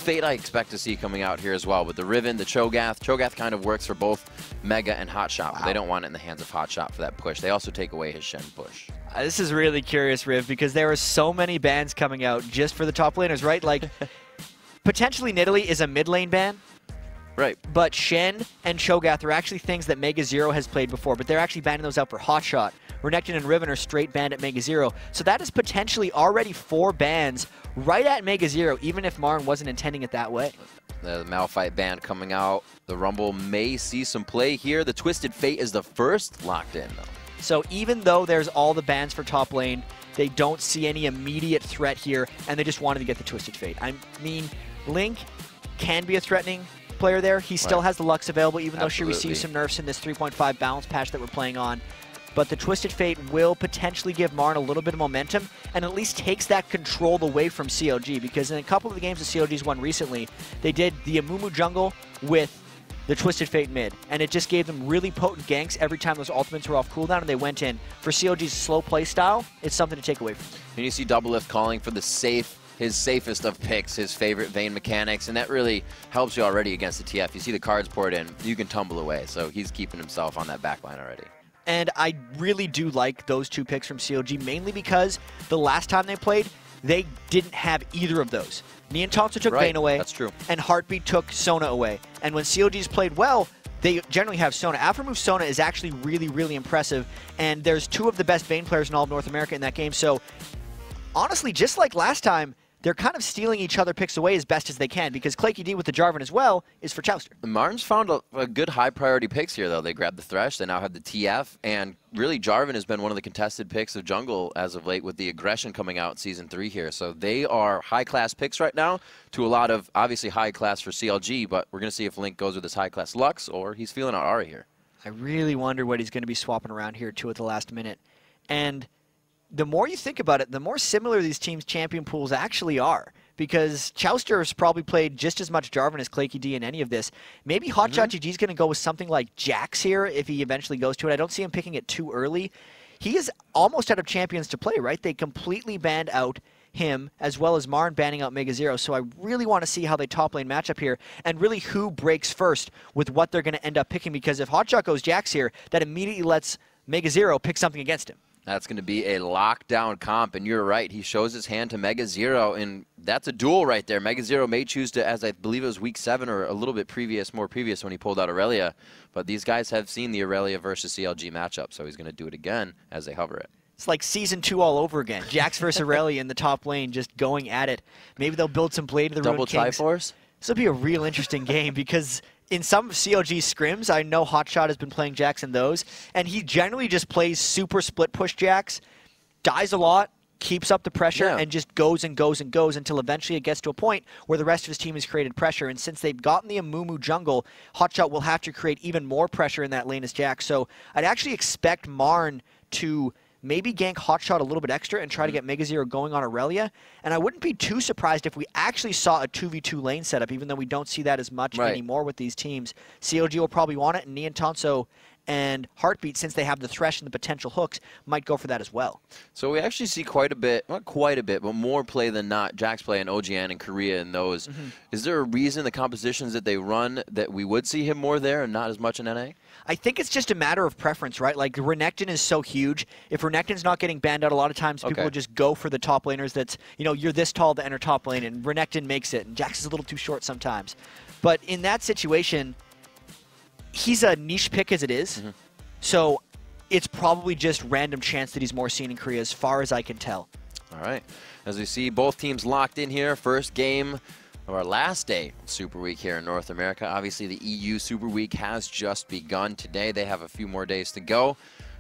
Fate I expect to see coming out here as well with the Riven, the Cho'Gath. Cho'Gath kind of works for both Mega and Hotshot. Wow. They don't want it in the hands of Hotshot for that push. They also take away his Shen push. This is really curious, Riv, because there are so many bans coming out just for the top laners, right? Like, potentially Nidalee is a mid lane ban. Right. But Shen and Cho'Gath are actually things that Mega Zero has played before, but they're actually banning those out for Hotshot. Renekton and Riven are straight banned at Mega Zero. So that is potentially already 4 bans right at Mega Zero, even if MRN wasn't intending it that way. The Malphite ban coming out. The Rumble may see some play here. The Twisted Fate is the first locked in, though. So even though there's all the bans for top lane, they don't see any immediate threat here, and they just wanted to get the Twisted Fate. I mean, Link can be a threatening player there. He still has the Lux available, even though she received some nerfs in this 3.5 balance patch that we're playing on. But the Twisted Fate will potentially give MRN a little bit of momentum and at least takes that control away from CLG, because in a couple of the games that CLG's won recently, they did the Amumu jungle with the Twisted Fate mid, and it just gave them really potent ganks every time those ultimates were off cooldown and they went in. For CLG's slow play style, it's something to take away from them. And you see Doublelift calling for the his safest of picks, his favorite Vayne mechanics, and that really helps you already against the TF. You see the cards poured in, you can tumble away, so he's keeping himself on that backline already. And I really do like those 2 picks from CLG, mainly because the last time they played, they didn't have either of those. Neon Thompson took Vayne away, that's true, and Heartbeat took Sona away. And when CLG's played well, they generally have Sona. Aftermove Sona is actually really, really impressive, and there's 2 of the best Vayne players in all of North America in that game. So honestly, just like last time, they're kind of stealing each other picks away as best as they can, because Claky D with the Jarvan as well is for Chouster. MRN's found a good high-priority picks here, though. They grabbed the Thresh, they now have the TF, and really Jarvan has been one of the contested picks of jungle as of late with the aggression coming out in Season 3 here. So they are high-class picks right now to a lot of, obviously, high-class for CLG, but we're going to see if Link goes with his high-class Lux or he's feeling our Ahri here. I really wonder what he's going to be swapping around here, too, at the last minute. And the more you think about it, the more similar these teams' champion pools actually are. Because Chouster has probably played just as much Jarvan as Claky D in any of this. Maybe Hotshot GG's going to go with something like Jax here if he eventually goes to it. I don't see him picking it too early. He is almost out of champions to play, right? They completely banned out him, as well as MRN banning out Mega Zero. So I really want to see how they top lane match up here, and really who breaks first with what they're going to end up picking. Because if Hotshot goes Jax here, that immediately lets Mega Zero pick something against him. That's going to be a lockdown comp, and you're right. He shows his hand to Mega Zero, and that's a duel right there. Mega Zero may choose to, as I believe it was week 7 or a little bit more previous when he pulled out Aurelia, but these guys have seen the Aurelia versus CLG matchup, so he's going to do it again as they hover it. It's like Season 2 all over again. Jax versus Aurelia in the top lane, just going at it. Maybe they'll build some Blade of the Ruined Kings. Double Triforce? This will be a real interesting game, because in some of CLG's scrims, I know Hotshot has been playing Jax in those, and he generally just plays super split push Jax, dies a lot, keeps up the pressure, and just goes and goes and goes until eventually it gets to a point where the rest of his team has created pressure. And since they've gotten the Amumu jungle, Hotshot will have to create even more pressure in that lane as Jax. So I'd actually expect MRN to maybe gank Hotshot a little bit extra and try to get Mega Zero going on Aurelia. And I wouldn't be too surprised if we actually saw a 2v2 lane setup, even though we don't see that as much anymore with these teams. CLG will probably want it, and Neon Tonso and Heartbeat, since they have the Thresh and the potential hooks, might go for that as well. So we actually see quite a bit, not quite a bit, but more play than not, Jax play in OGN and Korea and those. Is there a reason the compositions that they run that we would see him more there and not as much in NA? I think it's just a matter of preference, right? Like, Renekton is so huge. If Renekton's not getting banned out, a lot of times people will just go for the top laners that's, you know, you're this tall to enter top lane, and Renekton makes it, and Jax is a little too short sometimes. But in that situation, he's a niche pick as it is, so it's probably just random chance that he's more seen in Korea as far as I can tell. All right. As we see, both teams locked in here. First game of our last day of Super Week here in North America. Obviously, the EU Super Week has just begun today. They have a few more days to go.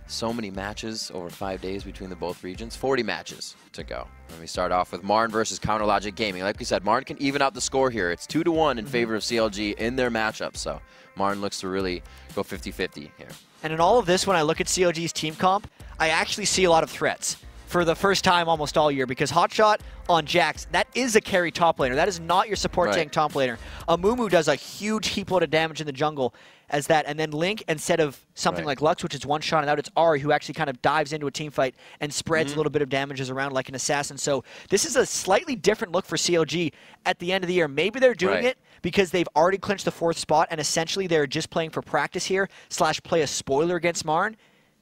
So many matches over 5 days between the both regions. 40 matches to go. And we start off with MRN versus Counterlogic Gaming. Like we said, MRN can even out the score here. It's 2-1 in favor of CLG in their matchup. So MRN looks to really go 50-50 here. And in all of this, when I look at CLG's team comp, I actually see a lot of threats. for the first time almost all year, because Hotshot on Jax, that is a carry top laner. That is not your support tank top laner. Amumu does a huge heap load of damage in the jungle as that, and then Link, instead of something like Lux, which is one shot and out, it's Ahri who actually kind of dives into a team fight and spreads a little bit of damages around like an assassin. So this is a slightly different look for CLG at the end of the year. Maybe they're doing it because they've already clinched the 4th spot, and essentially they're just playing for practice here, / play a spoiler against MRN.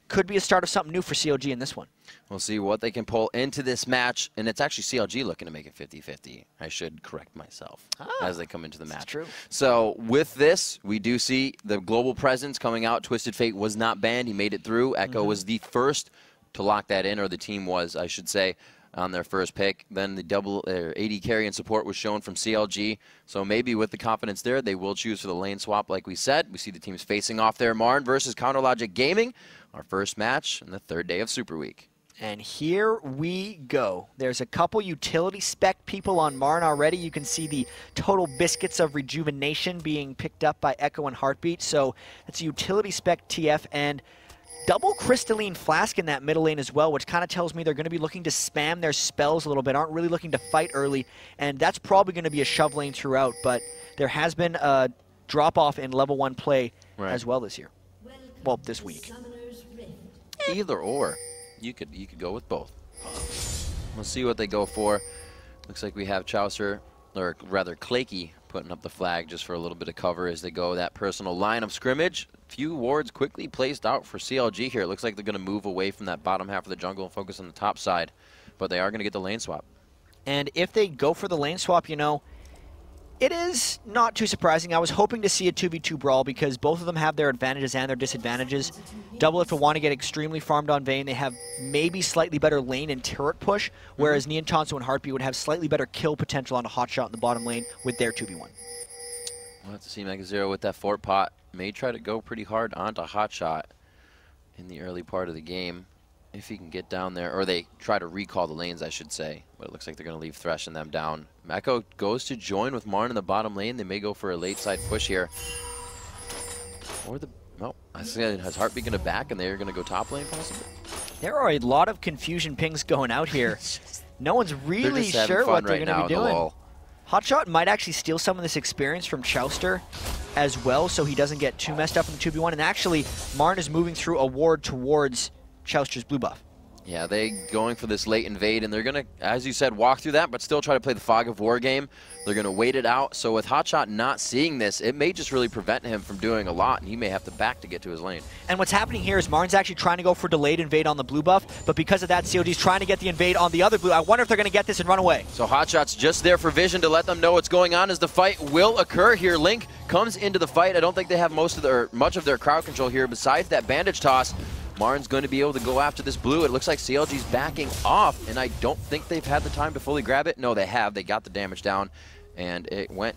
Could be a start of something new for CLG in this one. We'll see what they can pull into this match, and it's actually CLG looking to make it 50-50. I should correct myself as they come into the match. That's true. So with this, we do see the global presence coming out. Twisted Fate was not banned. He made it through. Echo was the first to lock that in, or the team was, I should say, on their first pick. Then the double AD carry and support was shown from CLG. So maybe with the confidence there, they will choose for the lane swap like we said. We see the teams facing off there. MRN versus Counterlogic Gaming, our first match in the 3rd day of Super Week. And here we go. There's a couple utility spec people on MRN already. You can see the total biscuits of rejuvenation being picked up by Echo and Heartbeat. So that's a utility spec TF, and double crystalline flask in that middle lane as well, which kind of tells me they're going to be looking to spam their spells a little bit, aren't really looking to fight early, and that's probably going to be a shove lane throughout, but there has been a drop-off in level 1 play as well this year. Well, this week. Either or. You could go with both. We'll see what they go for. Looks like we have Chaucer, or rather Claky, putting up the flag just for a little bit of cover as they go that personal line of scrimmage. Few wards quickly placed out for CLG here. It looks like they're going to move away from that bottom half of the jungle and focus on the top side, but they are going to get the lane swap. And if they go for the lane swap, you know, it is not too surprising. I was hoping to see a 2v2 brawl because both of them have their advantages and their disadvantages. Doublelift will want to get extremely farmed on Vayne. They have maybe slightly better lane and turret push, whereas Neon Tonso and Heartbeat would have slightly better kill potential on a Hotshot in the bottom lane with their 2v1. We'll have to see Mega Zero with that fort pot. May try to go pretty hard onto Hotshot in the early part of the game if he can get down there, or they try to recall the lanes, I should say. But it looks like they're going to leave Thresh and them down. Echo goes to join with MRN in the bottom lane. They may go for a late side push here. Or the, no, I said, has Heartbeat going to back and they're going to go top lane possibly? There are a lot of confusion pings going out here. No one's really sure what they're going to be doing. Hotshot might actually steal some of this experience from Chauster as well, so he doesn't get too messed up in the 2v1. And actually, MRN is moving through a ward towards Chauster's blue buff. Yeah, they going for this late invade, and they're going to, as you said, walk through that, but still try to play the Fog of War game. They're going to wait it out. So with Hotshot not seeing this, it may just really prevent him from doing a lot, and he may have to back to get to his lane. And what's happening here is MRN's actually trying to go for delayed invade on the blue buff, but because of that, CLG's trying to get the invade on the other blue. I wonder if they're going to get this and run away. So Hotshot's just there for vision to let them know what's going on as the fight will occur here. Link comes into the fight. I don't think they have much of their crowd control here besides that bandage toss. MRN's going to be able to go after this blue. It looks like CLG's backing off, and I don't think they've had the time to fully grab it. No, they have. They got the damage down, and it went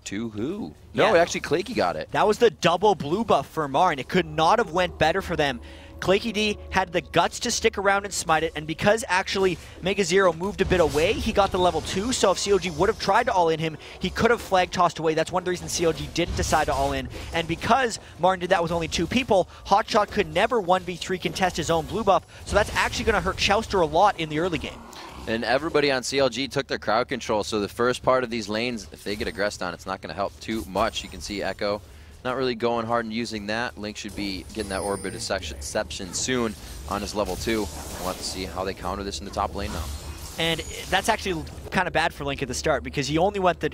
to who? No, actually Claky got it. That was the double blue buff for MRN. It could not have went better for them. Claky D had the guts to stick around and smite it, and because actually Mega Zero moved a bit away, he got the level 2, so if CLG would have tried to all-in him, he could have flag tossed away. That's one of the reasons CLG didn't decide to all-in, and because MRN did that with only 2 people, Hotshot could never 1v3 contest his own blue buff, so that's actually going to hurt Chauster a lot in the early game. And everybody on CLG took their crowd control, so the first part of these lanes, if they get aggressed on, it's not going to help too much. You can see Echo not really going hard and using that. Link should be getting that Orbit Deception soon on his level 2. We'll have to see how they counter this in the top lane now. And that's actually kind of bad for Link at the start because he only went the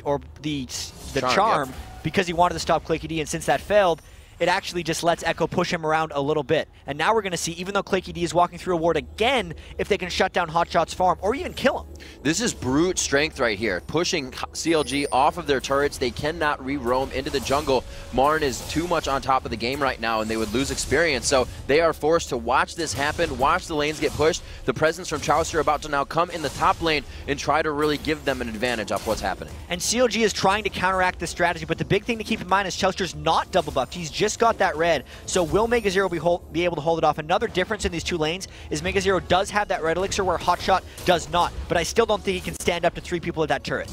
charm because he wanted to stop Claky D, and since that failed, it actually just lets Echo push him around a little bit. And now we're going to see, even though Claky D is walking through a ward again, if they can shut down Hotshot's farm or even kill him. This is brute strength right here, pushing CLG off of their turrets. They cannot re-roam into the jungle. MRN is too much on top of the game right now, and they would lose experience. So they are forced to watch this happen, watch the lanes get pushed. The presence from Chaucer about to now come in the top lane and try to really give them an advantage off what's happening. And CLG is trying to counteract this strategy, but the big thing to keep in mind is Chaucer's not double buffed. He's just got that red. So will Mega Zero be able to hold it off? Another difference in these two lanes is Mega Zero does have that red elixir where Hotshot does not, but I still don't think he can stand up to 3 people at that turret.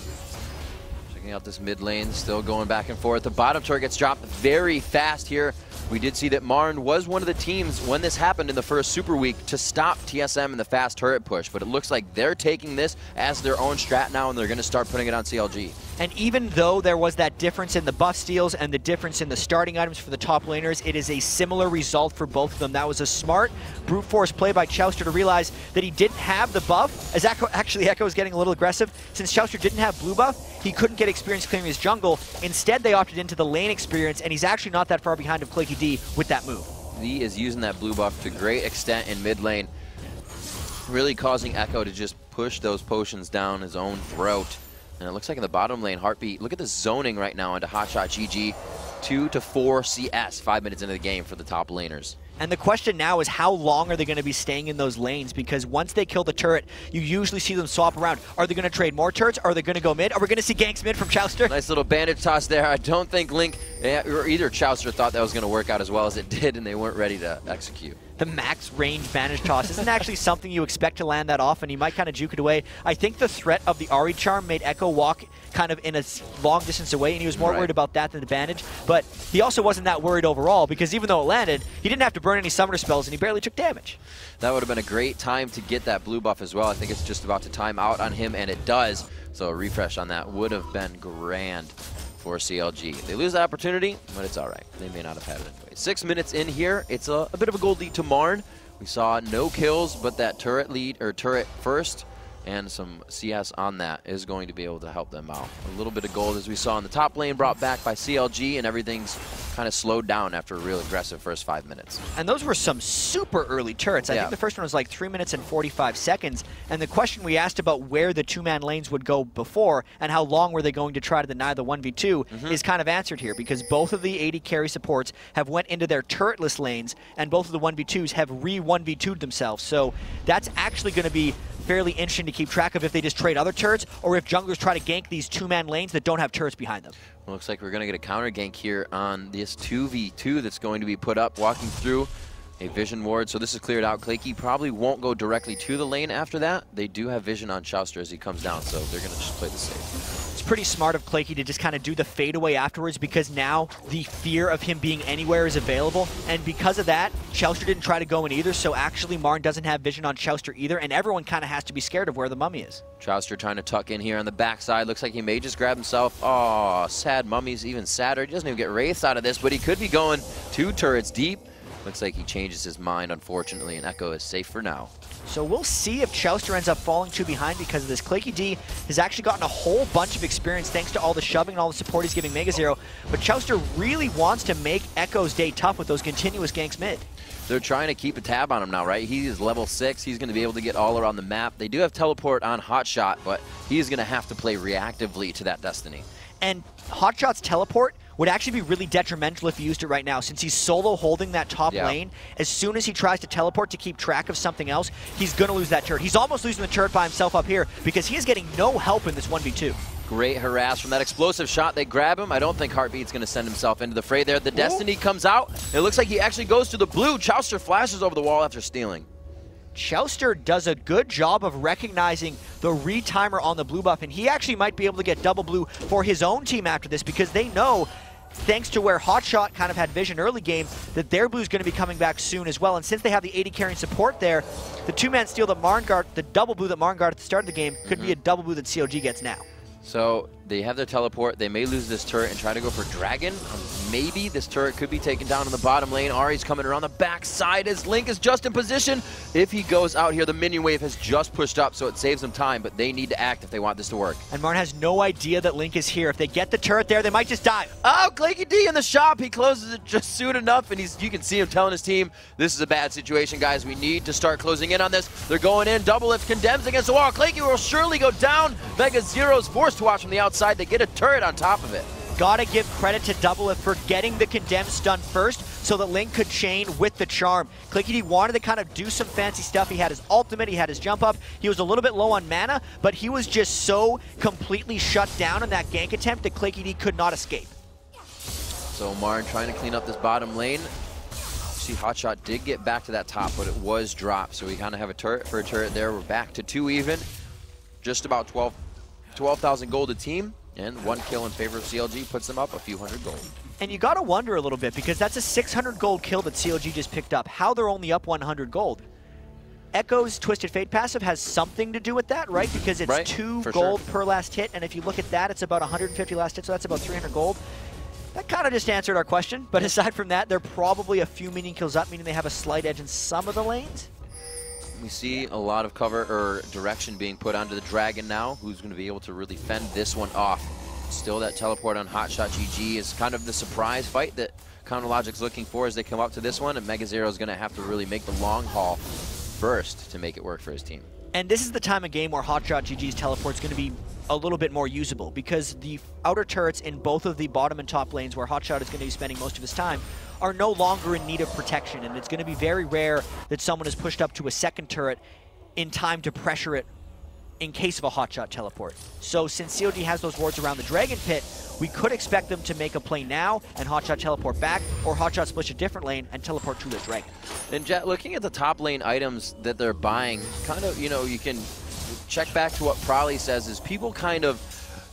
Checking out this mid lane, still going back and forth. The bottom turret gets dropped very fast here. We did see that MRN was one of the teams when this happened in the first Super Week to stop TSM in the fast turret push, but it looks like they're taking this as their own strat now, and they're going to start putting it on CLG. And even though there was that difference in the buff steals and the difference in the starting items for the top laners, it is a similar result for both of them. That was a smart brute force play by Chouster to realize that he didn't have the buff. As Echo was getting a little aggressive. Since Chouster didn't have blue buff, he couldn't get experience clearing his jungle. Instead, they opted into the lane experience, and he's actually not that far behind of Clicky D with that move. He is using that blue buff to great extent in mid lane, really causing Echo to just push those potions down his own throat. And it looks like in the bottom lane, Heartbeat, look at the zoning right now into Hotshot GG. 2 to 4 CS, 5 minutes into the game for the top laners. And the question now is how long are they going to be staying in those lanes? Because once they kill the turret, you usually see them swap around. Are they going to trade more turrets? Are they going to go mid? Are we going to see ganks mid from Chouster? Nice little bandage toss there. I don't think Link or either Chouster thought that was going to work out as well as it did, and they weren't ready to execute. The max range bandage toss isn't actually something you expect to land that often. He might kind of juke it away. I think the threat of the Ahri charm made Echo walk kind of in a long distance away, and he was more worried about that than the bandage. But he also wasn't that worried overall, because even though it landed, he didn't have to burn any summoner spells, and he barely took damage. That would have been a great time to get that blue buff as well. I think it's just about to time out on him, and it does. So a refresh on that would have been grand for CLG. They lose that opportunity, but it's all right. They may not have had it anyway. 6 minutes in here, it's a bit of a gold lead to MRN. We saw no kills, but that turret lead, or turret first, and some CS on that is going to be able to help them out. A little bit of gold, as we saw in the top lane, brought back by CLG, and everything's kind of slowed down after a real aggressive first 5 minutes. And those were some super early turrets. I think the first one was like 3 minutes and 45 seconds. And the question we asked about where the two-man lanes would go before and how long were they going to try to deny the 1v2 is kind of answered here, because both of the AD carry supports have went into their turretless lanes, and both of the 1v2s have re-1v2'd themselves. So that's actually going to be fairly interesting to keep track of if they just trade other turrets or if junglers try to gank these two-man lanes that don't have turrets behind them. Well, looks like we're going to get a counter gank here on this 2v2 that's going to be put up, walking through a vision ward. So this is cleared out. Claky probably won't go directly to the lane after that. They do have vision on Chouster as he comes down, so they're going to just play the safe. It's pretty smart of Claky to just kind of do the fadeaway afterwards, because now the fear of him being anywhere is available, and because of that, Chouster didn't try to go in either, so actually MRN doesn't have vision on Chouster either, and everyone kind of has to be scared of where the mummy is. Chouster trying to tuck in here on the backside. Looks like he may just grab himself. Oh, sad. Mummy's even sadder. He doesn't even get wraiths out of this, but he could be going 2 turrets deep. Looks like he changes his mind, unfortunately, and Echo is safe for now. So we'll see if Chouster ends up falling too behind because of this. Claky D has actually gotten a whole bunch of experience thanks to all the shoving and all the support he's giving Mega Zero, but Chouster really wants to make Echo's day tough with those continuous ganks mid. They're trying to keep a tab on him now, right? He is level 6. He's going to be able to get all around the map. They do have teleport on Hotshot, but he's going to have to play reactively to that destiny. And Hotshot's teleport would actually be really detrimental if he used it right now, since he's solo holding that top lane. As soon as he tries to teleport to keep track of something else, he's going to lose that turret. He's almost losing the turret by himself up here because he is getting no help in this 1v2. Great harass from that explosive shot. They grab him. I don't think Heartbeat's going to send himself into the fray there. The Destiny comes out. It looks like he actually goes to the blue. Chouster flashes over the wall after stealing. Chouster does a good job of recognizing the retimer on the blue buff, and he actually might be able to get double blue for his own team after this, because they know, thanks to where Hotshot kind of had vision early game, that their blue is going to be coming back soon as well. And since they have the AD carrying support there, the two-man steal that MRN got, the double blue that MRN got at the start of the game, could be a double blue that CLG gets now. So they have their teleport. They may lose this turret and try to go for Dragon. Maybe this turret could be taken down in the bottom lane. Ahri's coming around the backside as Link is just in position. If he goes out here, the minion wave has just pushed up, so it saves them time, but they need to act if they want this to work. And MRN has no idea that Link is here. If they get the turret there, they might just die. Oh, Claky D in the shop. He closes it just soon enough, and you can see him telling his team, this is a bad situation, guys. We need to start closing in on this. They're going in. Double lift condemns against the wall. Claky will surely go down. Mega Zero's forced to watch from the outside. They get a turret on top of it. Gotta give credit to Double Lift for getting the condemn stun first so that Link could chain with the charm. Clicky D wanted to kind of do some fancy stuff. He had his ultimate, he had his jump up. He was a little bit low on mana, but he was just so completely shut down in that gank attempt that Clicky D could not escape. So MRN trying to clean up this bottom lane. See, Hotshot did get back to that top, but it was dropped. So we kind of have a turret for a turret there. We're back to 2 even. Just about 12,000 gold a team. And 1 kill in favor of CLG puts them up a few hundred gold. And you gotta wonder a little bit, because that's a 600 gold kill that CLG just picked up. How they're only up 100 gold. Echo's Twisted Fate passive has something to do with that, right? Because it's 2 gold per last hit, and if you look at that, it's about 150 last hit, so that's about 300 gold. That kind of just answered our question, but aside from that, they're probably a few minion kills up, meaning they have a slight edge in some of the lanes. We see a lot of cover or direction being put onto the Dragon now, who's going to be able to really fend this one off. Still, that teleport on Hotshot GG is kind of the surprise fight that CounterLogic's looking for as they come up to this one, and MegaZero is going to have to really make the long haul first to make it work for his team. And this is the time of game where Hotshot GG's teleport is going to be a little bit more usable, because the outer turrets in both of the bottom and top lanes where Hotshot is going to be spending most of his time are no longer in need of protection, and it's going to be very rare that someone is pushed up to a second turret in time to pressure it in case of a Hotshot teleport. So since CLG has those wards around the Dragon Pit, we could expect them to make a play now and Hotshot teleport back, or Hotshot splish a different lane and teleport to the Dragon. And Jet, looking at the top lane items that they're buying, kind of, you know, you can check back to what Prolly says is people kind of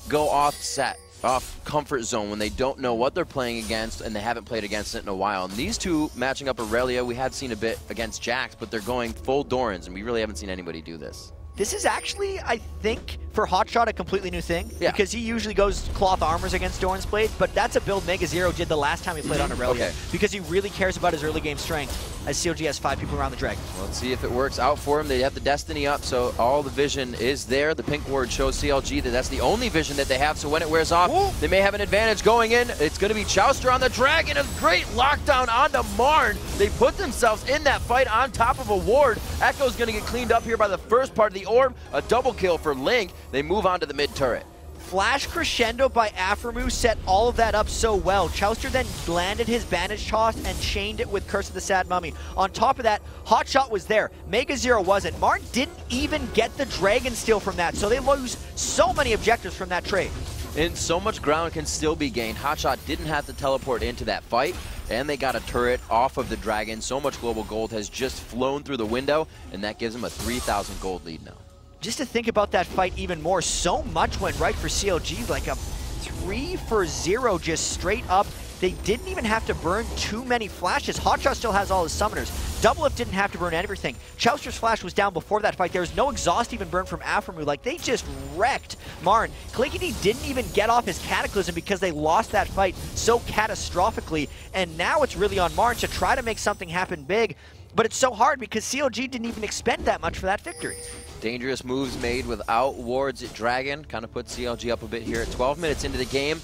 go off comfort zone when they don't know what they're playing against and they haven't played against it in a while. And these two matching up Aurelia, we had seen a bit against Jax, but they're going full Dorans, and we really haven't seen anybody do this. This is actually, I think, for Hotshot, a completely new thing. Yeah. Because he usually goes cloth armors against Doran's Blade, but that's a build MegaZero did the last time he played on Aurelia. Okay. Because he really cares about his early game strength, as CLG has 5 people around the Dragon. Well, let's see if it works out for him. They have the Destiny up, so all the vision is there. The pink ward shows CLG that that's the only vision that they have, so when it wears off, they may have an advantage going in. It's going to be Chouster on the Dragon. A great lockdown onto Marn. They put themselves in that fight on top of a ward. Echo's going to get cleaned up here by the first part of the orb. A double kill for Link. They move on to the mid turret. Flash crescendo by Aphromoo set all of that up so well. Chouster then landed his bandage toss and chained it with Curse of the Sad Mummy. On top of that, Hotshot was there. MegaZero wasn't. Martin didn't even get the Dragon Steal from that, so they lose so many objectives from that trade. And so much ground can still be gained. Hotshot didn't have to teleport into that fight, and they got a turret off of the Dragon. So much global gold has just flown through the window, and that gives them a 3,000 gold lead now. Just to think about that fight even more, so much went right for CLG, like a 3-for-0 just straight up. They didn't even have to burn too many flashes. Hotshot still has all his summoners. Doublelift didn't have to burn everything. Chouster's flash was down before that fight. There was no exhaust even burned from Aphromoo. Like, they just wrecked Marn. Clinkety didn't even get off his Cataclysm because they lost that fight so catastrophically. And now it's really on Marn to try to make something happen big. But it's so hard because CLG didn't even expend that much for that victory. Dangerous moves made without wards at Dragon. Kind of put CLG up a bit here at 12 minutes into the game.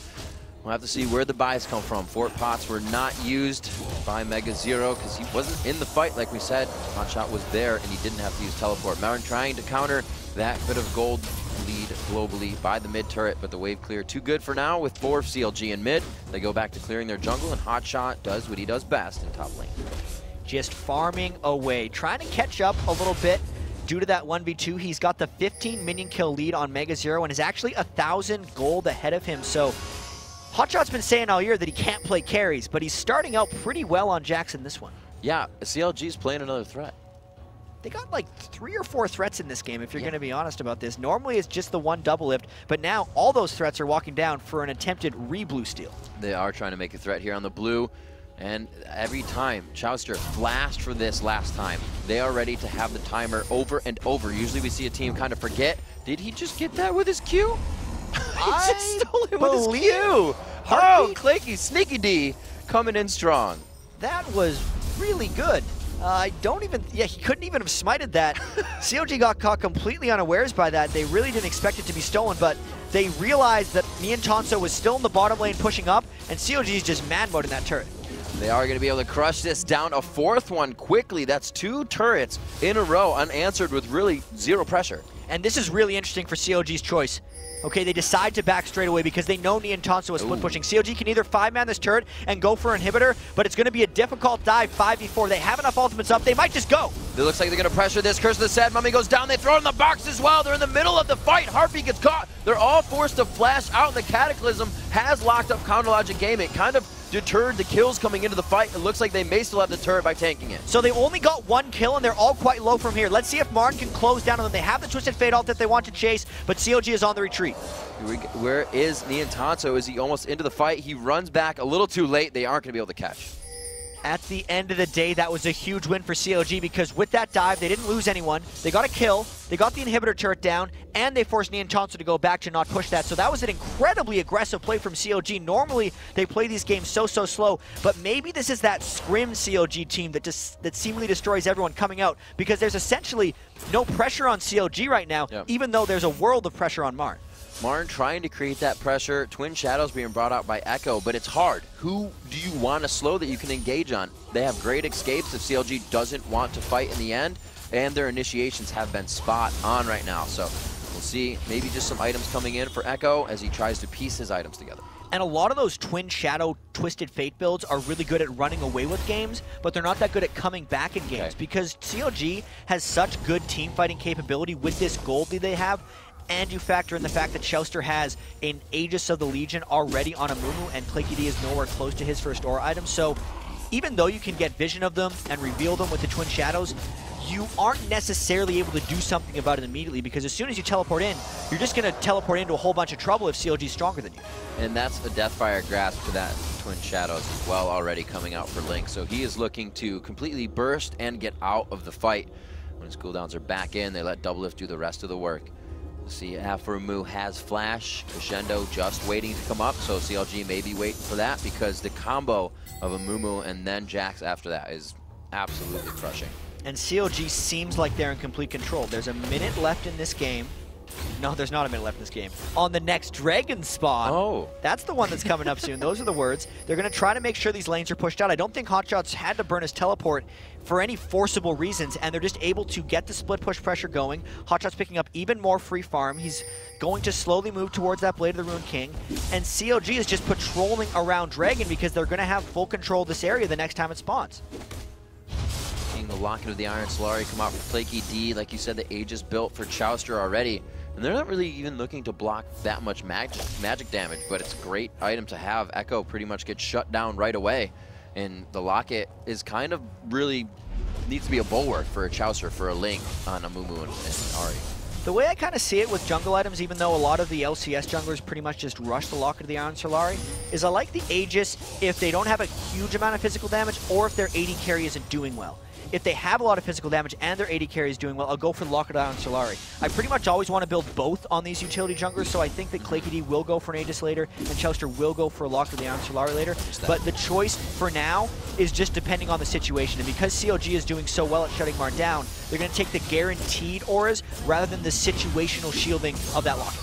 We'll have to see where the buys come from. Fort Pots were not used by MegaZero because he wasn't in the fight, like we said. Hotshot was there, and he didn't have to use teleport. Martin trying to counter that bit of gold lead globally by the mid turret, but the wave clear too good for now with 4 CLG in mid. They go back to clearing their jungle, and Hotshot does what he does best in top lane. Just farming away, trying to catch up a little bit. Due to that 1v2, he's got the 15 minion kill lead on MegaZero and is actually 1,000 gold ahead of him. So Hotshot's been saying all year that he can't play carries, but he's starting out pretty well on Jackson this one. Yeah, CLG's playing another threat. They got like 3 or 4 threats in this game, if you're going to be honest about this. Normally it's just the one double lift, but now all those threats are walking down for an attempted re-blue steal. They are trying to make a threat here on the blue. And every time Chouster flashed for this last time, they are ready to have the timer over and over. Usually we see a team kind of forget. Did he just get that with his Q? He just stole it with his Q. Oh, Clanky, Sneaky D coming in strong. That was really good. I don't even, he couldn't even have smited that. CLG got caught completely unawares by that. They really didn't expect it to be stolen, but they realized that Niantonso was still in the bottom lane pushing up, and CLG is just mad mode in that turret. They are going to be able to crush this down. A 4th one quickly. That's 2 turrets in a row unanswered with really 0 pressure. And this is really interesting for CLG's choice. Okay, they decide to back straight away because they know Niantonso is split pushing. CLG can either 5-man this turret and go for inhibitor, but it's going to be a difficult dive 5v4. They have enough ultimates up. They might just go. It looks like they're going to pressure this. Curse of the Sad Mummy goes down. They throw it in the box as well. They're in the middle of the fight. Heartbeat gets caught. They're all forced to flash out. The Cataclysm has locked up CounterLogic game. It kind of deterred the kills coming into the fight. It looks like they may still have the turret by tanking it. So they only got 1 kill, and they're all quite low from here. Let's see if Marn can close down on them. They have the Twisted Fate ult that they want to chase, but CLG is on the retreat. Where is Niantanso? Is he almost into the fight? He runs back a little too late. They aren't going to be able to catch. At the end of the day, that was a huge win for CLG because with that dive, they didn't lose anyone. They got a kill, they got the inhibitor turret down, and they forced Niantanso to go back to not push that. So that was an incredibly aggressive play from CLG. Normally, they play these games so slow, but maybe this is that scrim CLG team that seemingly destroys everyone coming out because there's essentially no pressure on CLG right now, even though there's a world of pressure on MRN. MRN trying to create that pressure. Twin Shadows being brought out by Echo, but it's hard. Who do you want to slow that you can engage on? They have great escapes if CLG doesn't want to fight in the end, and their initiations have been spot on right now. So we'll see maybe just some items coming in for Echo as he tries to piece his items together. And a lot of those Twin Shadow Twisted Fate builds are really good at running away with games, but they're not that good at coming back in games because CLG has such good team fighting capability with this gold lead they have. And you factor in the fact that Chouster has an Aegis of the Legion already on Amumu, and CLG is nowhere close to his first aura item. So even though you can get vision of them and reveal them with the Twin Shadows, you aren't necessarily able to do something about it immediately because as soon as you teleport in, you're just going to teleport into a whole bunch of trouble if CLG is stronger than you. And that's a Deathfire Grasp to that Twin Shadows as well already coming out for Link. So he is looking to completely burst and get out of the fight. When his cooldowns are back in, they let Doublelift do the rest of the work. See, Afurumu has Flash, Crescendo just waiting to come up, so CLG may be waiting for that because the combo of Amumu and then Jax after that is absolutely crushing. And CLG seems like they're in complete control. There's a minute left in this game. No, there's not a minute left in this game. On the next Dragon spawn. Oh. That's the one that's coming up soon. Those are the words. They're going to try to make sure these lanes are pushed out. I don't think Hotshot's had to burn his teleport for any forcible reasons, and they're just able to get the split push pressure going. Hotshot's picking up even more free farm. He's going to slowly move towards that Blade of the Ruined King, and CLG is just patrolling around Dragon because they're going to have full control of this area the next time it spawns. Seeing the Locket of the Iron Solari come out for Flaky D, like you said, the Aegis built for Chouster already. And they're not really even looking to block that much magic damage, but it's a great item to have. Echo pretty much gets shut down right away. And the Locket is kind of really needs to be a bulwark for a Chouster, for a Link on Amumu and Ari. The way I kind of see it with jungle items, even though a lot of the LCS junglers pretty much just rush the Locket of the Iron Solari, is I like the Aegis if they don't have a huge amount of physical damage or if their AD carry isn't doing well. If they have a lot of physical damage and their AD carry is doing well, I'll go for the Locket of Iron Solari. I pretty much always want to build both on these utility junglers, so I think that CLG will go for an Aegis later, and Chouster will go for a Locket of the Iron Solari later. But the choice for now is just depending on the situation, and because CLG is doing so well at shutting MRN down, they're going to take the guaranteed auras rather than the situational shielding of that Locket.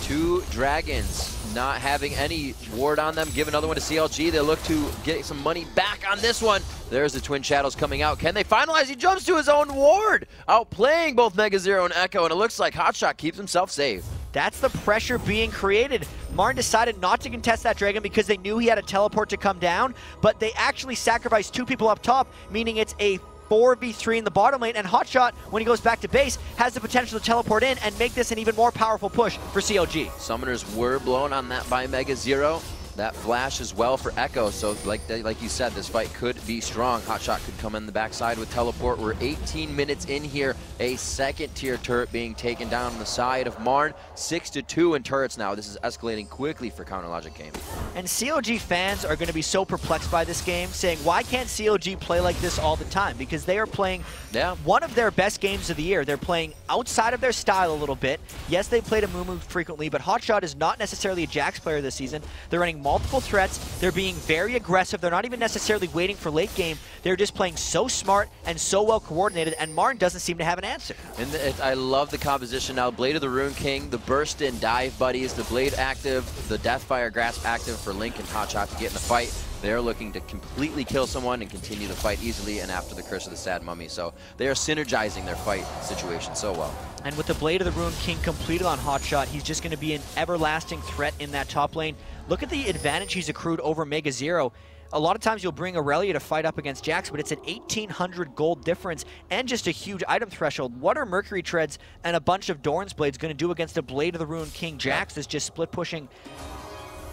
Two Dragons not having any ward on them. Give another one to CLG. They look to get some money back on this one. There's the Twin Shadows coming out. Can they finalize? He jumps to his own ward, outplaying both Mega Zero and Echo, and it looks like Hotshot keeps himself safe. That's the pressure being created. MRN decided not to contest that Dragon because they knew he had a teleport to come down, but they actually sacrificed two people up top, meaning it's a 4v3 in the bottom lane, and Hotshot, when he goes back to base, has the potential to teleport in and make this an even more powerful push for CLG. Summoners were blown on that by Mega Zero. That flash as well for Echo, so like you said, this fight could be strong. Hotshot could come in the backside with teleport. We're 18 minutes in here. A second tier turret being taken down on the side of MRN. 6-2 in turrets now. This is escalating quickly for Counter Logic Games. And CLG fans are going to be so perplexed by this game, saying, why can't CLG play like this all the time? Because they are playing one of their best games of the year. They're playing outside of their style a little bit. Yes, they played Amumu frequently, but Hotshot is not necessarily a Jax player this season. They're running multiple threats. They're being very aggressive. They're not even necessarily waiting for late game. They're just playing so smart and so well coordinated, and MRN doesn't seem to have an answer. And I love the composition now. Blade of the Ruined King, the burst in dive buddies, the Blade active, the Deathfire Grasp active for Link and Hotshot to get in the fight. They're looking to completely kill someone and continue the fight easily, and after the Curse of the Sad Mummy. So they are synergizing their fight situation so well. And with the Blade of the Ruined King completed on Hotshot, he's just going to be an everlasting threat in that top lane. Look at the advantage he's accrued over Mega Zero. A lot of times you'll bring Aurelia to fight up against Jax, but it's an 1,800 gold difference and just a huge item threshold. What are Mercury Treads and a bunch of Doran's Blades going to do against a Blade of the Ruined King Jax that's just split pushing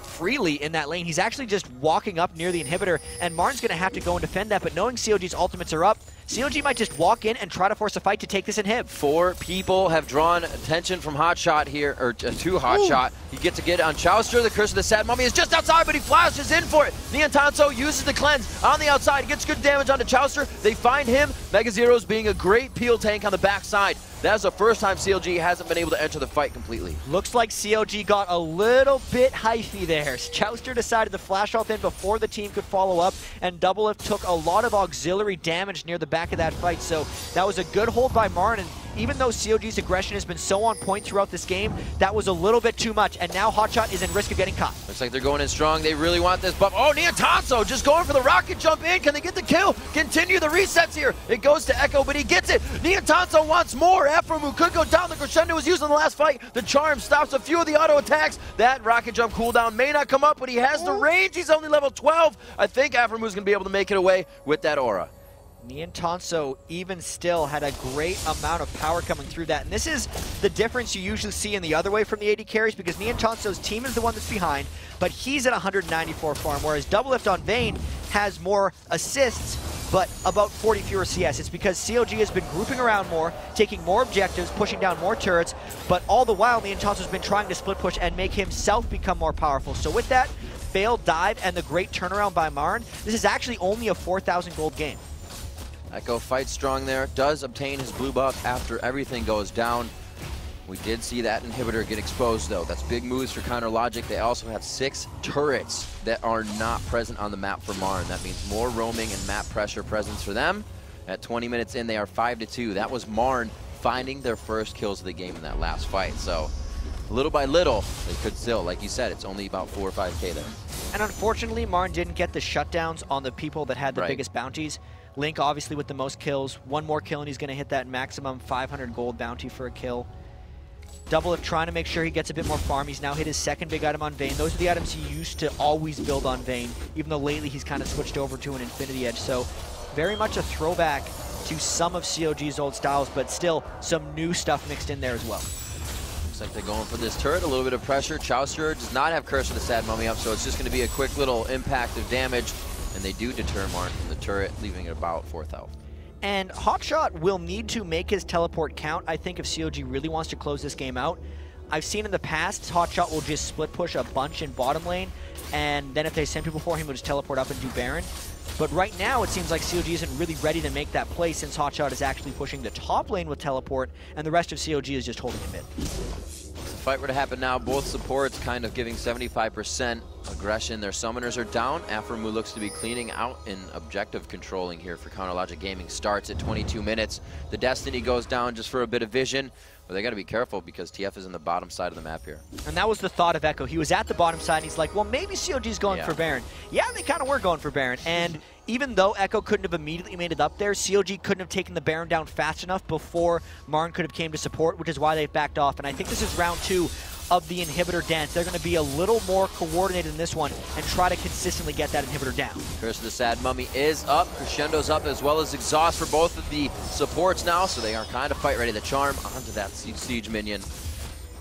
freely in that lane? He's actually just walking up near the inhibitor, and MRN's going to have to go and defend that, but knowing CLG's ultimates are up, CLG might just walk in and try to force a fight to take this inhib. 4 people have drawn attention from Hotshot here, or to Hotshot. He gets to get on Chowster. The Curse of the Sad Mummy is just outside, but he flashes in for it. Neontanso uses the cleanse on the outside. He gets good damage onto Chowster. They find him. Mega Zero's being a great peel tank on the backside. That's the first time CLG hasn't been able to enter the fight completely. Looks like CLG got a little bit hyphy there. Chowster decided to flash off in before the team could follow up, and Doublelift took a lot of auxiliary damage near the back of that fight, so that was a good hold by MRN. And even though CLG's aggression has been so on point throughout this game, that was a little bit too much, and now Hotshot is in risk of getting caught. Looks like they're going in strong. They really want this buff. Oh, Neontanso just going for the rocket jump in. Can they get the kill? Continue the resets here. It goes to Echo, but he gets it. Neontanso wants more. Aphromoo could go down. The crescendo was used in the last fight. The charm stops a few of the auto attacks. That rocket jump cooldown may not come up, but he has the range. He's only level 12. I think Aphromoo is going to be able to make it away with that aura. Neontanso, even still, had a great amount of power coming through that. And this is the difference you usually see in the other way from the AD carries, because Neontanso's team is the one that's behind, but he's at 194 farm, whereas Doublelift on Vayne has more assists, but about 40 fewer CS. It's because CLG has been grouping around more, taking more objectives, pushing down more turrets, but all the while, Neontanso's been trying to split push and make himself become more powerful. So with that failed dive and the great turnaround by MRN, this is actually only a 4,000 gold game. Echo fights strong there, does obtain his blue buff after everything goes down. We did see that inhibitor get exposed though. That's big moves for Counter Logic. They also have 6 turrets that are not present on the map for MRN. That means more roaming and map pressure presence for them. At 20 minutes in, they are 5-2. That was MRN finding their first kills of the game in that last fight. So little by little, they could still, like you said, it's only about 4 or 5K there. And unfortunately, MRN didn't get the shutdowns on the people that had the biggest bounties. Link obviously with the most kills. One more kill and he's going to hit that maximum 500 gold bounty for a kill. Doublelift trying to make sure he gets a bit more farm. He's now hit his second big item on Vayne. Those are the items he used to always build on Vayne, even though lately he's kind of switched over to an Infinity Edge. So very much a throwback to some of CLG's old styles, but still some new stuff mixed in there as well. Looks like they're going for this turret, a little bit of pressure. Chowster does not have Curse of the Sad Mummy up, so it's just going to be a quick little impact of damage. And they do deter MRN from the turret, leaving it about 4th health. And Hotshot will need to make his teleport count, I think, if CLG really wants to close this game out. I've seen in the past, Hotshot will just split push a bunch in bottom lane, and then if they send people for him, he'll just teleport up and do Baron. But right now, it seems like CLG isn't really ready to make that play since Hotshot is actually pushing the top lane with teleport, and the rest of CLG is just holding him mid. If the fight were to happen now, both supports kind of giving 75% aggression. Their summoners are down. Aphromoo looks to be cleaning out, and objective controlling here for Counter Logic Gaming starts at 22 minutes. The Destiny goes down just for a bit of vision. But they got to be careful because TF is in the bottom side of the map here. And that was the thought of Echo. He was at the bottom side, and he's like, well, maybe CLG's going for Baron. Yeah, they kind of were going for Baron. And even though Echo couldn't have immediately made it up there, CLG couldn't have taken the Baron down fast enough before MRN could have came to support, which is why they've backed off. And I think this is round 2 of the inhibitor dance. They're going to be a little more coordinated in this one and try to consistently get that inhibitor down. Curse of the Sad Mummy is up. Crescendo's up, as well as Exhaust for both of the supports now, so they are kind of fight ready. The Charm onto that Siege minion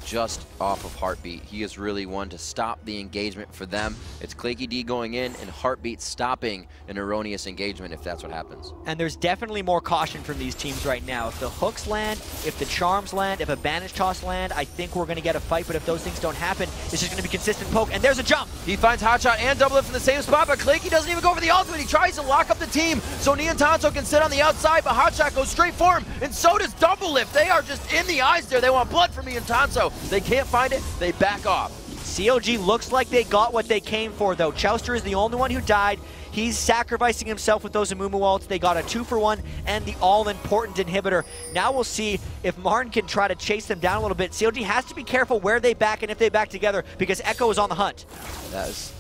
just off of Heartbeat. He is really one to stop the engagement for them. It's Claky D going in and Heartbeat stopping an erroneous engagement if that's what happens. And there's definitely more caution from these teams right now. If the hooks land, if the charms land, if a banish toss land, I think we're going to get a fight, but if those things don't happen, it's just going to be consistent poke, and there's a jump! He finds Hotshot and Doublelift in the same spot, but Claky doesn't even go for the ultimate. He tries to lock up the team so Neontanso can sit on the outside, but Hotshot goes straight for him, and so does Doublelift. They are just in the eyes there. They want blood from Neontanso. They can't find it. They back off. CLG looks like they got what they came for, though. Chowster is the only one who died. He's sacrificing himself with those Amumu ults. They got a 2-for-1 and the all-important inhibitor. Now we'll see if MRN can try to chase them down a little bit. CLG has to be careful where they back and if they back together because Echo is on the hunt.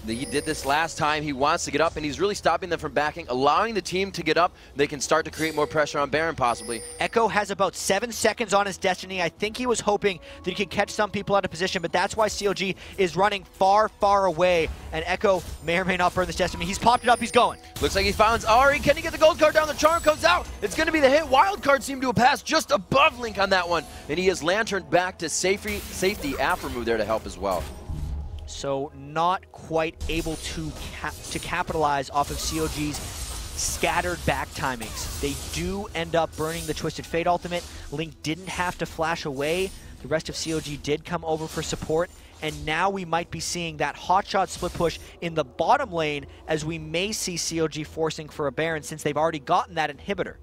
He did this last time. He wants to get up, and he's really stopping them from backing, allowing the team to get up. They can start to create more pressure on Baron, possibly. Echo has about 7 seconds on his Destiny. I think he was hoping that he could catch some people out of position, but that's why CLG is running far, far away, and Echo may or may not burn this Destiny. He's popped it up. He's going. Looks like he finds Ari. Can he get the gold card down? The charm comes out. It's going to be the hit. Wild card seemed to have passed just above Link on that one, and he has lanterned back to safety. Aphromoo there to help as well. So not quite able to capitalize off of CLG's scattered back timings. They do end up burning the Twisted Fate ultimate. Link didn't have to flash away. The rest of CLG did come over for support, and now we might be seeing that hotshot split push in the bottom lane as we may see CLG forcing for a Baron since they've already gotten that inhibitor.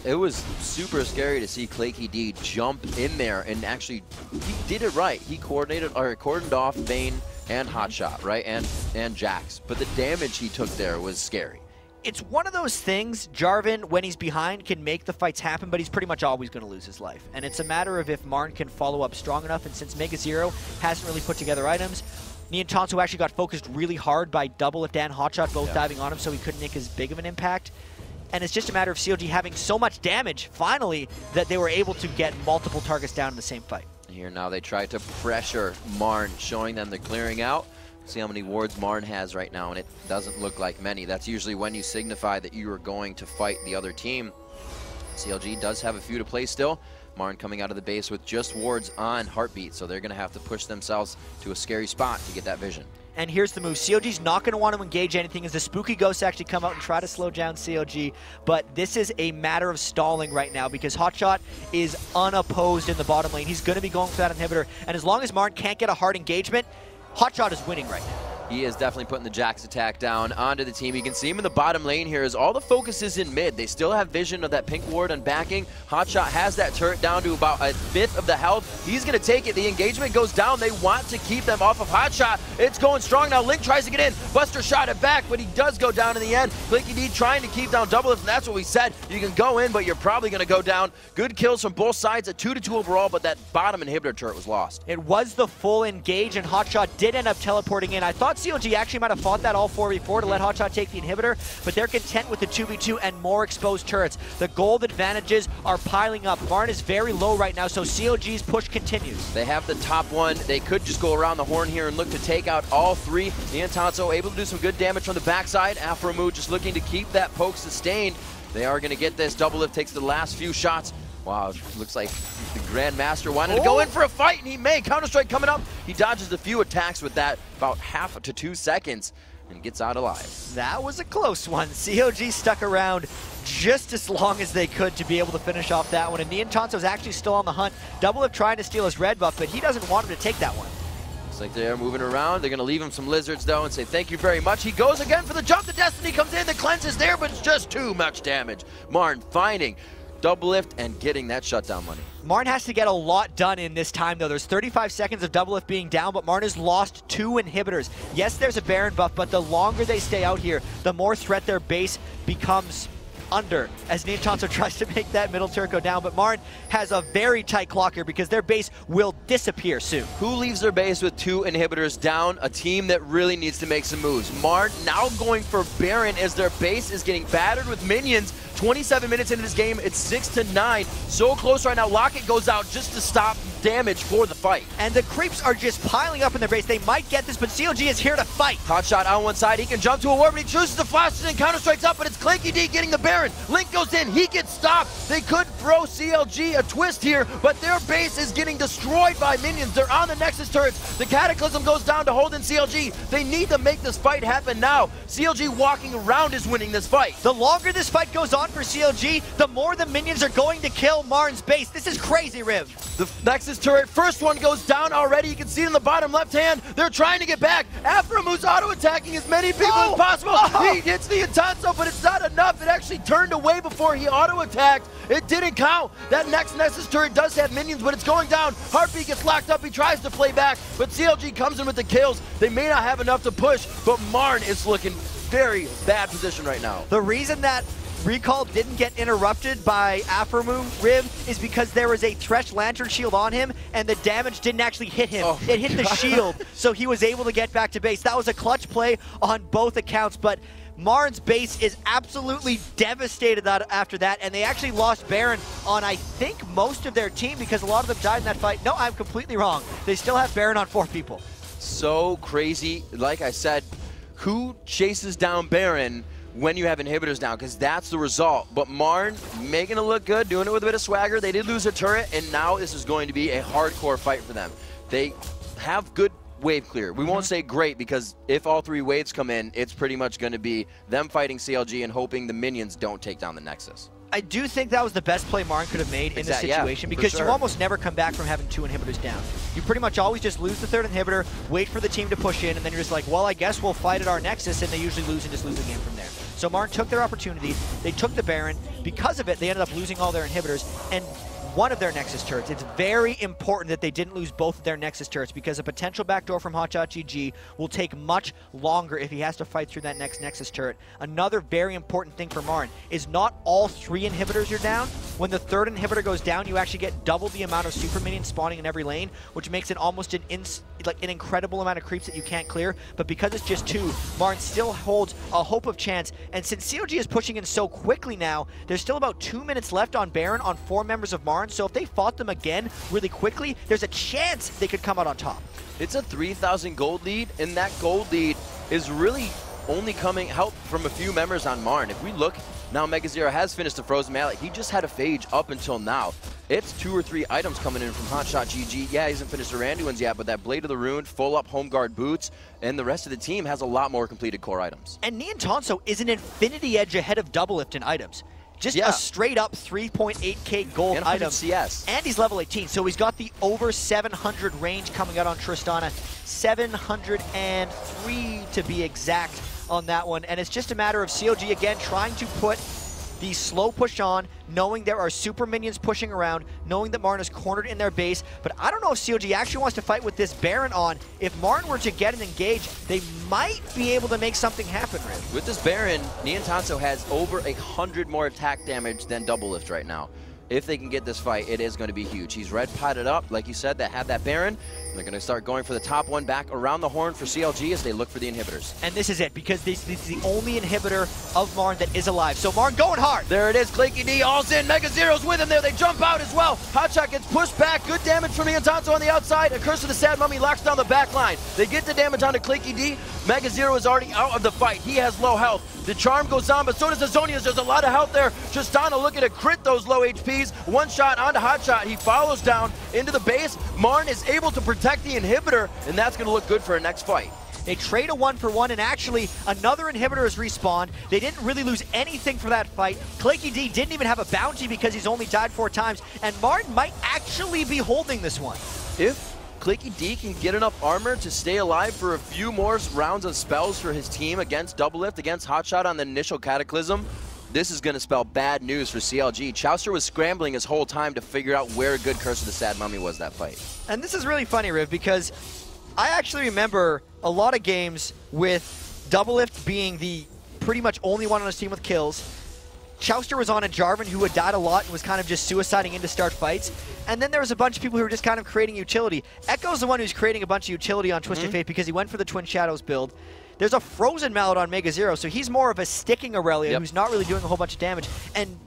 It was super scary to see Claky D jump in there, and actually he did it right. He cordoned off Vayne and Hotshot, right, and Jax, but the damage he took there was scary. It's one of those things, Jarvan, when he's behind, can make the fights happen, but he's pretty much always going to lose his life. And it's a matter of if Marn can follow up strong enough, and since Mega Zero hasn't really put together items, Niantonso actually got focused really hard by Doublelift and Hotshot both diving on him, so he couldn't make as big of an impact. And it's just a matter of CLG having so much damage, finally, that they were able to get multiple targets down in the same fight. Here now they try to pressure Marn, showing them they're clearing out. See how many wards Marn has right now, and it doesn't look like many. That's usually when you signify that you are going to fight the other team. CLG does have a few to play still. Marn coming out of the base with just wards on Heartbeat, so they're going to have to push themselves to a scary spot to get that vision. And here's the move. CLG's not going to want to engage anything as the Spooky Ghosts actually come out and try to slow down CLG, but this is a matter of stalling right now because Hotshot is unopposed in the bottom lane. He's going to be going for that inhibitor, and as long as Marn can't get a hard engagement, Hotshot is winning right now. He is definitely putting the Jax attack down onto the team. You can see him in the bottom lane here as all the focus is in mid. They still have vision of that pink ward on backing. Hotshot has that turret down to about a fifth of the health. He's going to take it. The engagement goes down. They want to keep them off of Hotshot. It's going strong now. Link tries to get in. Buster shot it back, but he does go down in the end. Claky D trying to keep down Doublelift, and that's what we said. You can go in, but you're probably going to go down. Good kills from both sides, a 2-2 overall, but that bottom inhibitor turret was lost. It was the full engage, and Hotshot did end up teleporting in. I thought CLG actually might have fought that all 4v4 to let Hotshot take the inhibitor, but they're content with the 2v2 and more exposed turrets. The gold advantages are piling up. Marn is very low right now, so CLG's push continues. They have the top one. They could just go around the horn here and look to take out all three. Niantonso able to do some good damage from the backside. Aphromoo just looking to keep that poke sustained. They are going to get this. Doublelift takes the last few shots. Wow, looks like the Grandmaster wanted to go in for a fight, and he may. Counter-Strike coming up. He dodges a few attacks with that, about half to 2 seconds, and gets out alive. That was a close one. CLG stuck around just as long as they could to be able to finish off that one, and Niantonso's actually still on the hunt. Doublelift trying to steal his red buff, but he doesn't want him to take that one. Looks like they're moving around. They're going to leave him some lizards, though, and say thank you very much. He goes again for the jump. The Destiny comes in. The cleanse is there, but it's just too much damage. Marn finding Doublelift and getting that shutdown money. Marn has to get a lot done in this time, though. There's 35 seconds of Doublelift being down, but Marn has lost 2 inhibitors. Yes, there's a Baron buff, but the longer they stay out here, the more threat their base becomes under as Niantonso tries to make that middle turret go down, but Marn has a very tight clock here because their base will disappear soon. Who leaves their base with 2 inhibitors down? A team that really needs to make some moves. Marn now going for Baron as their base is getting battered with minions. 27 minutes into this game, it's 6-9. So close right now. Locket goes out just to stop damage for the fight. And the creeps are just piling up in their base. They might get this, but CLG is here to fight. Hotshot on one side. He can jump to a ward, but he chooses to flash and counter-strikes up, but it's Claky D getting the Baron. Link goes in. He gets stopped. They could throw CLG a twist here, but their base is getting destroyed by minions. They're on the Nexus turrets. The Cataclysm goes down to hold in CLG. They need to make this fight happen now. CLG walking around is winning this fight. The longer this fight goes on for CLG, the more the minions are going to kill Marn's base. This is crazy, Riv. The Nexus turret, first one goes down already. You can see it in the bottom left hand. They're trying to get back. Aphromu's auto-attacking as many people as possible. He hits the Niantonso, but it's not enough. It actually turned away before he auto-attacked. It didn't count. That next Nexus turret does have minions, but it's going down. Heartbeat gets locked up. He tries to play back, but CLG comes in with the kills. They may not have enough to push, but Marn is looking very bad position right now. The reason that Recall didn't get interrupted by Aphromoo, Riv, is because there was a Thresh Lantern shield on him, and the damage didn't actually hit him. It hit the shield, so he was able to get back to base. That was a clutch play on both accounts, but Marn's base is absolutely devastated after that, and they actually lost Baron on, I think, most of their team because a lot of them died in that fight. No, I'm completely wrong. They still have Baron on 4 people. So crazy. Like I said, who chases down Baron when you have inhibitors down, because that's the result. But Marn making it look good, doing it with a bit of swagger. They did lose a turret, and now this is going to be a hardcore fight for them. They have good wave clear. We won't say great, because if all 3 waves come in, it's pretty much going to be them fighting CLG and hoping the minions don't take down the Nexus. I do think that was the best play Marn could have made in this situation, because you almost never come back from having 2 inhibitors down. You pretty much always just lose the 3rd inhibitor, wait for the team to push in, and then you're just like, well, I guess we'll fight at our Nexus, and they usually lose and just lose the game from there. So Marn took their opportunity, they took the Baron. Because of it, they ended up losing all their inhibitors and one of their Nexus turrets. It's very important that they didn't lose both of their Nexus turrets, because a potential backdoor from Hotshot GG will take much longer if he has to fight through that next Nexus turret. Another very important thing for Marn is not all 3 inhibitors are down. When the 3rd inhibitor goes down, you actually get double the amount of super minions spawning in every lane, which makes it almost an incredible amount of creeps that you can't clear. But because it's just 2, Marn still holds a hope of chance. And since CLG is pushing in so quickly now, there's still about 2 minutes left on Baron on 4 members of Marn. So if they fought them again really quickly, there's a chance they could come out on top. It's a 3,000 gold lead, and that gold lead is really only coming help from a few members on Marn. If we look now, MegaZero has finished the Frozen Mallet. He just had a Phage up until now. It's 2 or 3 items coming in from Hotshot GG. Yeah, he hasn't finished the Randy ones yet, but that Blade of the Rune, full up home guard boots, and the rest of the team has a lot more completed core items. And Neon Tonso is an infinity edge ahead of Doublelift in items. Just a straight up 3.8k gold and item. CS. And he's level 18, so he's got the over 700 range coming out on Tristana. 703 to be exact on that one. And it's just a matter of CLG again trying to put the slow push on, knowing there are super minions pushing around, knowing that Marn is cornered in their base. But I don't know if CLG actually wants to fight with this Baron on. If Marn were to get an engage, they might be able to make something happen, Riv. With this Baron, Neon Tonso has over 100 more attack damage than Doublelift right now. If they can get this fight, it is going to be huge. He's red potted up, like you said, that had that Baron. They're going to start going for the top one back around the horn for CLG as they look for the inhibitors. And this is it, because this is the only inhibitor of Marn that is alive. So Marn going hard. There it is, Claky D, all's in. MegaZero's with him there. They jump out as well. Hotshot gets pushed back. Good damage from Neon Tonso on the outside. A Curse of the Sad Mummy locks down the back line. They get the damage onto Claky D. MegaZero is already out of the fight. He has low health. The charm goes on, but so does Azonius. There's a lot of health there. Tristana looking to crit those low HPs. One shot onto Hotshot. He follows down into the base. Marn is able to protect the inhibitor, and that's going to look good for a next fight. They trade a 1-for-1, and actually another inhibitor is respawned. They didn't really lose anything for that fight. Claky D didn't even have a bounty because he's only died 4 times, and Marn might actually be holding this one. If Claky D can get enough armor to stay alive for a few more rounds of spells for his team against Doublelift, against Hotshot on the initial Cataclysm, this is going to spell bad news for CLG. Chowster was scrambling his whole time to figure out where a good Curse of the Sad Mummy was that fight. And this is really funny, Riv, because I actually remember a lot of games with Doublelift being the pretty much only one on his team with kills. Chowster was on a Jarvan who had died a lot and was kind of just suiciding in to start fights. And then there was a bunch of people who were just kind of creating utility. Echo's the one who's creating a bunch of utility on Twisted Fate because he went for the Twin Shadows build. There's a Frozen Mallet on MegaZero, so he's more of a sticking Aurelia who's not really doing a whole bunch of damage. And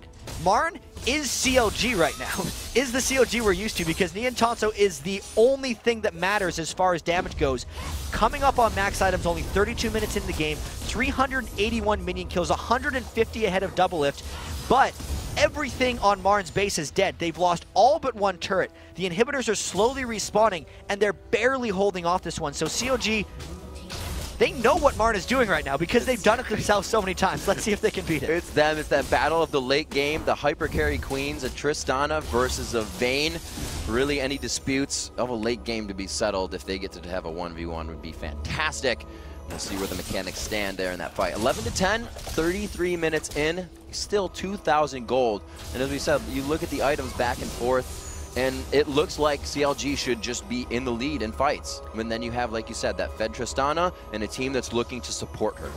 Marn is CLG right now, is the CLG we're used to, because Neon Tonso is the only thing that matters as far as damage goes. Coming up on max items, only 32 minutes in the game, 381 minion kills, 150 ahead of Doublelift, but everything on Marn's base is dead. They've lost all but 1 turret. The inhibitors are slowly respawning, and they're barely holding off this one. So CLG, they know what Marn is doing right now because they've done it themselves so many times. Let's see if they can beat it. It's them. It's that battle of the late game, the hyper carry queens, a Tristana versus a Vayne. Really, any disputes of a late game to be settled, if they get to have a 1v1, would be fantastic. We'll see where the mechanics stand there in that fight. 11-10, 33 minutes in, still 2,000 gold. And as we said, you look at the items back and forth, and it looks like CLG should just be in the lead in fights. And then you have, like you said, that Fed Tristana and a team that's looking to support her.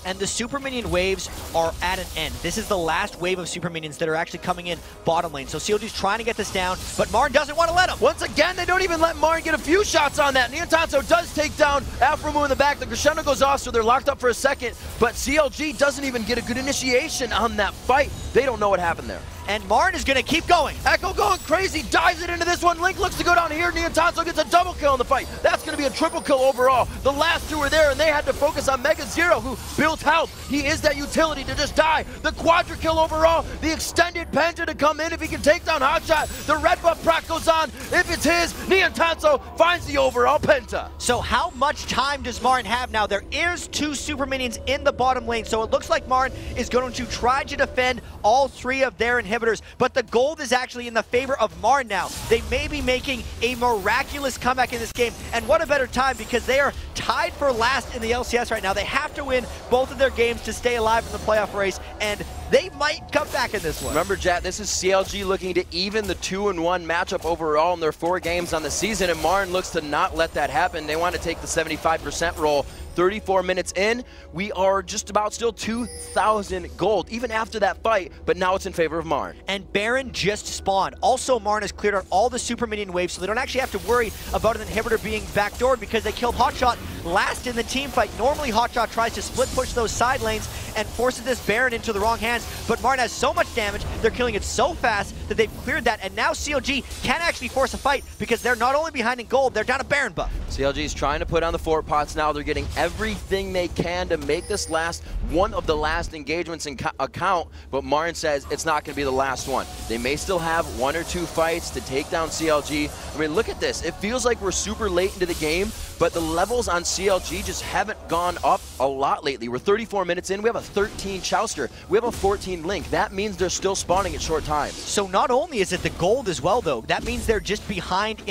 And the Super Minion waves are at an end. This is the last wave of Super Minions that are actually coming in bottom lane. So CLG's trying to get this down, but Marn doesn't want to let him. Once again, they don't even let Marn get a few shots on that. Neon Tonso does take down Afromu in the back. The crescendo goes off, so they're locked up for a second. But CLG doesn't even get a good initiation on that fight. They don't know what happened there. And MRN is going to keep going. Echo going crazy, dives it into this one. Link looks to go down here. Neontonso gets a double kill in the fight. That's going to be a triple kill overall. The last two were there, and they had to focus on Mega Zero, who built health. He is that utility to just die. The quadra kill overall. The extended Penta to come in if he can take down Hotshot. The red buff proc goes on. If it's his, Neontonso finds the overall Penta. So how much time does MRN have now? There is 2 super minions in the bottom lane, so it looks like MRN is going to try to defend all 3 of their inhibitors, but the gold is actually in the favor of MRN now. They may be making a miraculous comeback in this game, and what a better time because they are tied for last in the LCS right now. They have to win both of their games to stay alive in the playoff race, and they might come back in this one. Remember, Jat, this is CLG looking to even the 2-1 matchup overall in their 4 games on the season, and MRN looks to not let that happen. They want to take the 75% roll. 34 minutes in, we are just about still 2,000 gold, even after that fight, but now it's in favor of MRN. And Baron just spawned. Also, MRN has cleared out all the super minion waves, so they don't actually have to worry about an inhibitor being backdoored because they killed Hotshot last in the team fight. Normally, Hotshot tries to split push those side lanes and forces this Baron into the wrong hands, but MRN has so much damage, they're killing it so fast that they've cleared that, and now CLG can actually force a fight because they're not only behind in gold, they're down a Baron buff. CLG is trying to put on the fort pots now. They're getting everything they can to make this last one of the last engagements in account, but MRN says it's not going to be the last one. They may still have 1 or 2 fights to take down CLG. I mean, look at this. It feels like we're super late into the game, but the levels on CLG just haven't gone up a lot lately. We're 34 minutes in. We have a 13 Chouster. We have a 14 Link. That means they're still spawning at short times. So not only is it the gold as well, though, that means they're just behind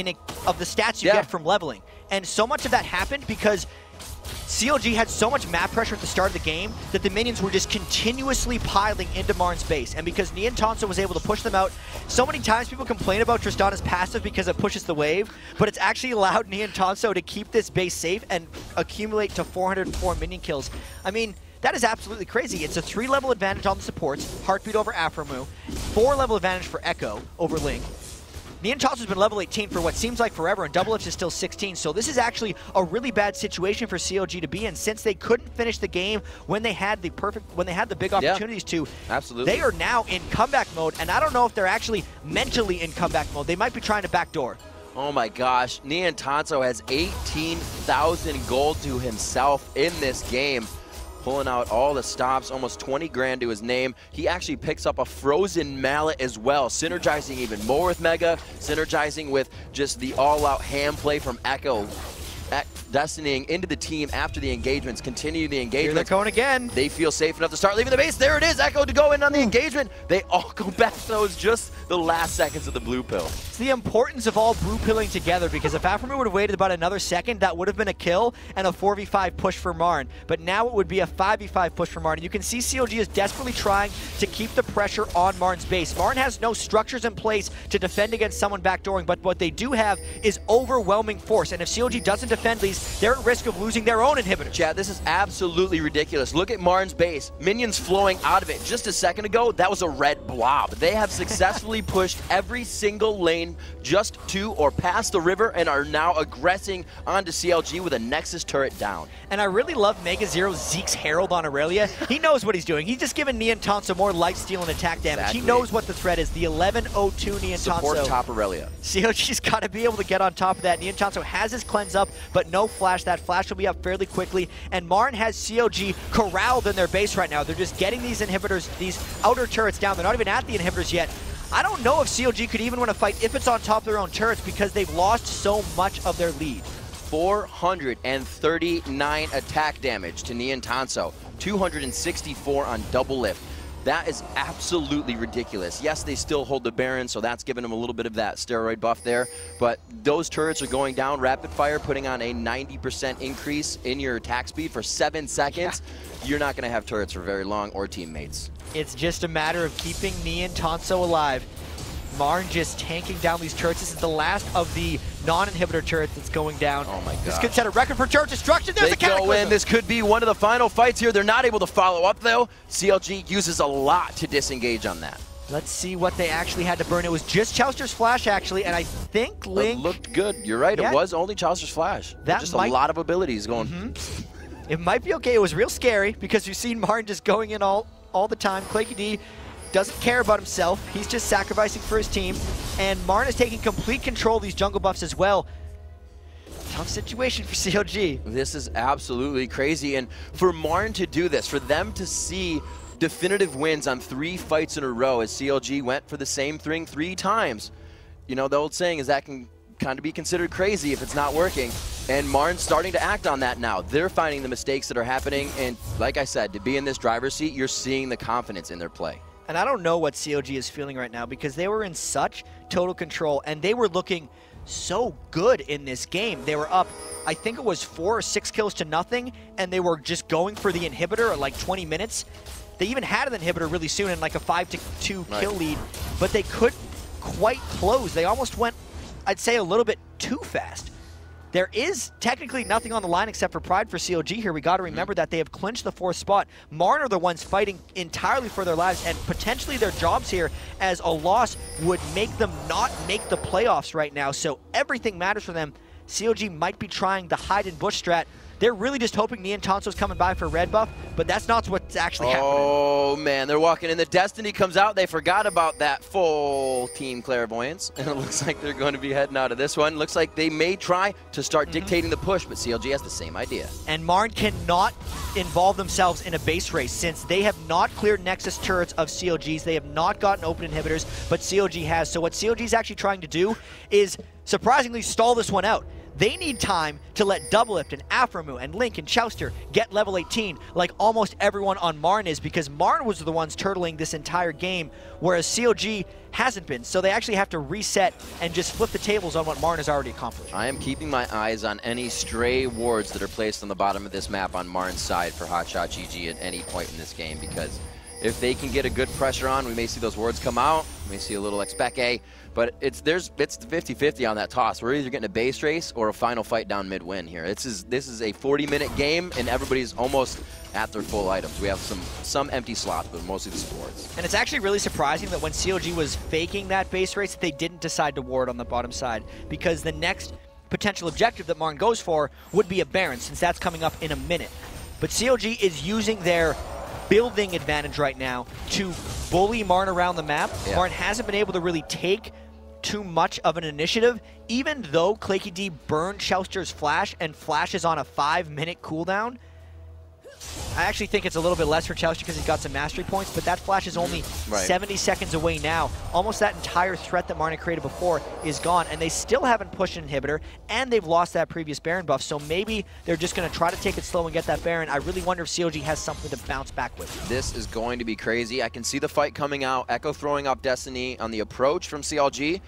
of the stats you get from leveling. And so much of that happened because CLG had so much map pressure at the start of the game that the minions were just continuously piling into MRN's base. And because Neontonso was able to push them out, so many times people complain about Tristana's passive because it pushes the wave, but it's actually allowed Neontonso to keep this base safe and accumulate to 404 minion kills. I mean, that is absolutely crazy. It's a 3-level advantage on the supports, Heartbeat over Aphromoo, 4-level advantage for Echo over Link. Neontonso's been level 18 for what seems like forever, and Double H is still 16, so this is actually a really bad situation for CLG to be in, since they couldn't finish the game when they had the big opportunities to. Absolutely. They are now in comeback mode, and I don't know if they're actually mentally in comeback mode. They might be trying to backdoor. Oh my gosh, Neontonso has 18,000 gold to himself in this game. Pulling out all the stops, almost 20 grand to his name. He actually picks up a frozen mallet as well, synergizing even more with Mega, synergizing with just the all-out ham play from Echo. Destinying into the team after the engagements, continue the engagement. Here they're going again. They feel safe enough to start leaving the base. There it is, Echo to go in on the engagement. They all go back to those just the last seconds of the blue pill. It's the importance of all blue pilling together, because if Aphromoo would have waited about another second, that would have been a kill and a 4v5 push for MRN. But now it would be a 5v5 push for MRN. You can see CLG is desperately trying to keep the pressure on MRN's base. MRN has no structures in place to defend against someone backdooring, but what they do have is overwhelming force. And if CLG doesn't defend these, they're at risk of losing their own inhibitors. Chad, this is absolutely ridiculous. Look at MRN's base. Minions flowing out of it. Just a second ago, that was a red blob. They have successfully pushed every single lane just to or past the river and are now aggressing onto CLG with a Nexus turret down. And I really love Mega Zero's Zeke's Herald on Aurelia. He knows what he's doing. He's just giving Neontonso more lifesteal and attack damage. Exactly. He knows what the threat is. The 1102 Neontonso. Support top Aurelia. CLG's got to be able to get on top of that. Neontonso has his cleanse up, but no flash. That flash will be up fairly quickly, and MRN has CLG corralled in their base right now. They're just getting these inhibitors, these outer turrets down. They're not even at the inhibitors yet. I don't know if CLG could even win a fight if it's on top of their own turrets, because they've lost so much of their lead. 439 attack damage to Neontonso, 264 on double lift. That is absolutely ridiculous. Yes, they still hold the Baron, so that's giving them a little bit of that steroid buff there, but those turrets are going down rapid fire, putting on a 90% increase in your attack speed for 7 seconds. Yeah. You're not going to have turrets for very long, or teammates. It's just a matter of keeping Neontonso alive. MRN just tanking down these turrets. This is the last of the non-inhibitor turrets that's going down. Oh my god. This could set a record for turret destruction. There's a cataclysm. They go in. This could be one of the final fights here. They're not able to follow up though. CLG uses a lot to disengage on that. Let's see what they actually had to burn. It was just Chouster's flash actually, and I think Link... It looked good. You're right. Yeah. It was only Chouster's flash. That just a lot of abilities going. It might be okay. It was real scary because you've seen MRN just going in all the time. Claky D doesn't care about himself. He's just sacrificing for his team. And MRN is taking complete control of these jungle buffs as well. Tough situation for CLG. This is absolutely crazy. And for MRN to do this, for them to see definitive wins on 3 fights in a row as CLG went for the same thing 3 times. You know, the old saying is that can kind of be considered crazy if it's not working. And MRN's starting to act on that now. They're finding the mistakes that are happening. And like I said, to be in this driver's seat, you're seeing the confidence in their play. And I don't know what CLG is feeling right now because they were in such total control and they were looking so good in this game. They were up, I think it was 4 or 6 kills to nothing, and they were just going for the inhibitor at like 20 minutes. They even had an inhibitor really soon in like a 5-2 kill lead, but they couldn't quite close. They almost went, I'd say, a little bit too fast. There is technically nothing on the line except for pride for CLG here. We got to remember that they have clinched the 4th spot. MRN are the ones fighting entirely for their lives and potentially their jobs here, as a loss would make them not make the playoffs right now. So everything matters for them. CLG might be trying the hide and bush strat. They're really just hoping Niantonso's coming by for red buff, but that's not what's actually happening. Oh, man, they're walking in. The Destiny comes out. They forgot about that full team clairvoyance, and it looks like they're going to be heading out of this one. Looks like they may try to start dictating the push, but CLG has the same idea. And MRN cannot involve themselves in a base race since they have not cleared Nexus turrets of CLG's. They have not gotten open inhibitors, but CLG has. So what CLG is actually trying to do is surprisingly stall this one out. They need time to let Doublelift and Aframu and Link and Chowster get level 18 like almost everyone on MRN is, because MRN was the ones turtling this entire game, whereas CLG hasn't been. So they actually have to reset and just flip the tables on what MRN has already accomplished. I am keeping my eyes on any stray wards that are placed on the bottom of this map on MRN's side for Hotshot GG at any point in this game, because if they can get a good pressure on, we may see those wards come out. We may see a little expect, but it's 50-50 on that toss. We're either getting a base race or a final fight down mid-win here. This is a 40-minute game, and everybody's almost at their full items. We have some empty slots, but mostly the supports. And it's actually really surprising that when CLG was faking that base race, they didn't decide to ward on the bottom side, because the next potential objective that MRN goes for would be a Baron, since that's coming up in a minute. But CLG is using their building advantage right now to bully MRN around the map. Yeah. MRN hasn't been able to really take too much of an initiative, even though Claky D burned Chowster's flash, and flash is on a 5-minute cooldown. I actually think it's a little bit less for Chowster because he's got some mastery points, but that flash is only 70 seconds away now. Almost that entire threat that MRN created before is gone, and they still haven't pushed an inhibitor, and they've lost that previous Baron buff, so maybe they're just going to try to take it slow and get that Baron. I really wonder if CLG has something to bounce back with. This is going to be crazy. I can see the fight coming out. Echo throwing up Destiny on the approach from CLG.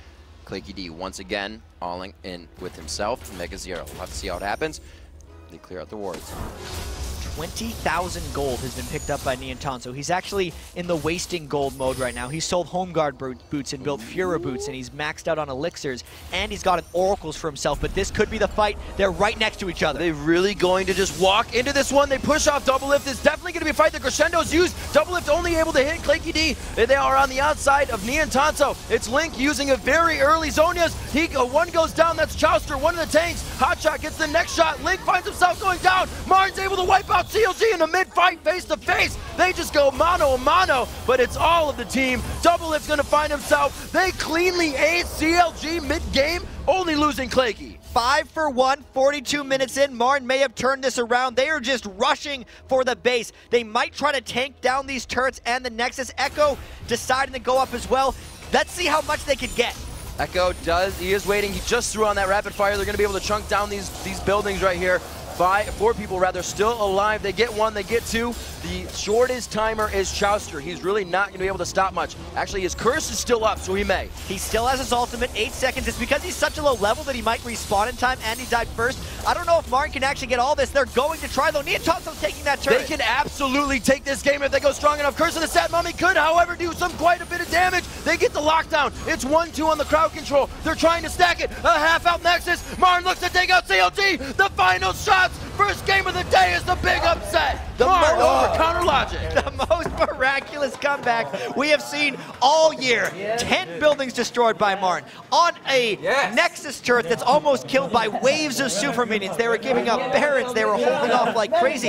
Claky D once again all in with himself. Mega Zero. We'll have to see how it happens. They clear out the wards. 20,000 gold has been picked up by Niantonso. He's actually in the wasting gold mode right now. He sold Home Guard boots and built Fura boots, and he's maxed out on elixirs, and he's got an Oracles for himself, but this could be the fight. They're right next to each other. They're really going to just walk into this one. They push off Doublelift. It's definitely going to be a fight. The Crescendo's used. Doublelift only able to hit Claky D. They are on the outside of Niantonso. It's Link using a very early Zhonya's. One goes down. That's Chowster, one of the tanks. Hotshot gets the next shot. Link finds himself going down. MRN's able to wipe out CLG in a mid-fight face-to-face. They just go mano-a-mano, but it's all of the team. Doublelift's going to find himself. They cleanly ace CLG mid-game, only losing Claky. 5 for 1, 42 minutes in. MRN may have turned this around. They are just rushing for the base. They might try to tank down these turrets and the Nexus. Echo deciding to go up as well. Let's see how much they can get. Echo he is waiting. He just threw on that rapid fire. They're going to be able to chunk down these buildings right here. 4 people rather still alive. They get 1, they get 2. The shortest timer is Chowster. He's really not going to be able to stop much. Actually, his curse is still up, so he may. He still has his ultimate, 8 seconds. It's because he's such a low level that he might respawn in time, and he died first. I don't know if MRN can actually get all this. They're going to try, though. Niantonso's taking that turret. They can absolutely take this game if they go strong enough. Curse of the Sad Mummy could, however, do quite a bit of damage. They get the lockdown. It's 1-2 on the crowd control. They're trying to stack it. A half-out Nexus. MRN looks to take out CLG. The final shots. First game of the day is the big upset. MRN over Counter Logic. The most miraculous comeback we have seen all year. 10 buildings destroyed by MRN on a Nexus turret that's almost killed by waves of super minions. They were giving up Barons. They were holding off like crazy.